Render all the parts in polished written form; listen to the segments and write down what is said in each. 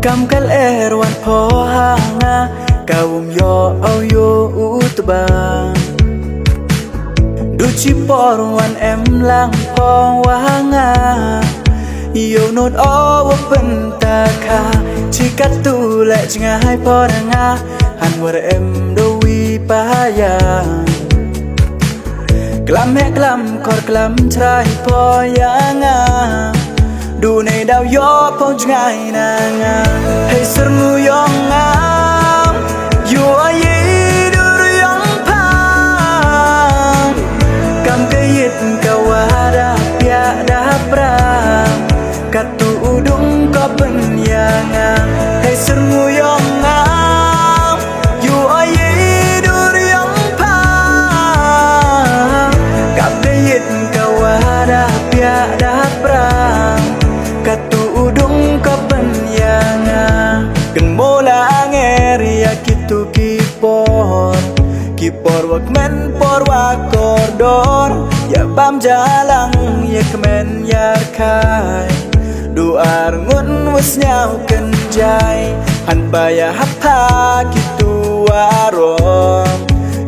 Kam kal wan po hanga kawum yo au yo utbang Duchi por wan em lang po wanga Yo not o pen ta kha chikat tu le ngai po nga han war em do wi pa ya Klam he klam kor klam trai po yanga Du này đau gió phong ngày nàng Hãy sân ngu yong ngam Dù ai yi đưa yong phang Kam cây yết kau ada pia dah prang Katu udung ko pen yanga Hãy sân ngu yong ngam Dù ai yi đưa yong phang Kam cây yết kau ada pia dah prang Katu udung kapan yanga Kan mola ngeria kitu Kipor wak men por wak kordor Ya bam jalang ya kemen yar kai Duar ngun was nyau kenjai Han baya hapa kitu warom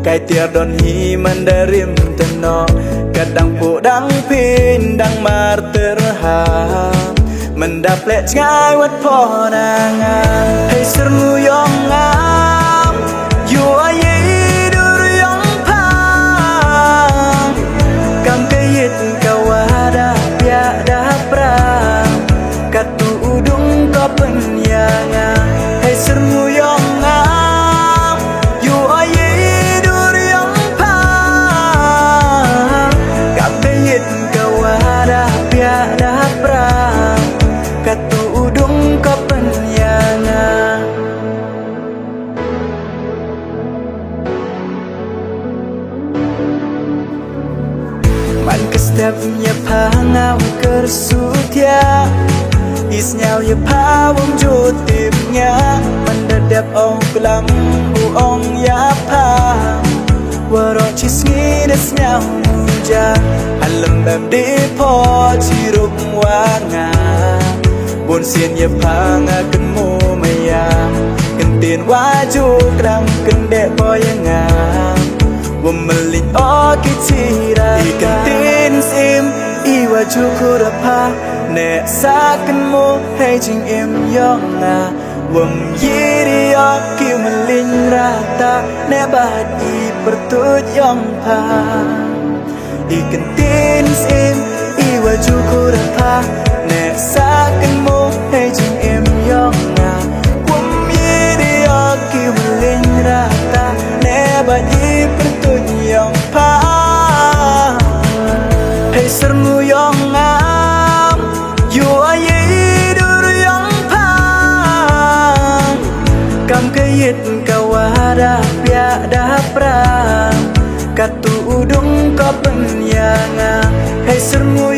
Kai tiar don hi mandarim tenok Kadang podang pin dang mar terham Mendaplek ngai wat po nangan Hei sernu yong ngam Yu ayi dur yong pang Kam kayit kawada pia dah prang Katu udung ko penyanga Hei sernu yong ngam Yu ayi dur yong pang Kam kayit kawada pia dah prang Katu udung ko penyanga Man ke stepnya pangau kersutia Isnyau ya pawang jutipnya Mendadap ong kelam uong ya pang Warok cisngi desnyau muja Alam bam dipo cirup wanga Bon sien ya panga ken mo mayam Kentin waju krang kendek boyangam Wamelin o kitira Ikentin sim I waju kurapa Nek saken mo Hei jing im yonga Wam yiri o Kiu melin rata Nek bahat I pertut yong pa Ikentin sim I waju kurapa Nek saken mo Hei jing im yonga Wam yiri o Kiu melin rata Nek bahat I pertut yong pa Hei sermu yong ngam Yu ayi dur yong pang Kam kayit kawada pia dah prang Katu udung ko penyanga Hei sermu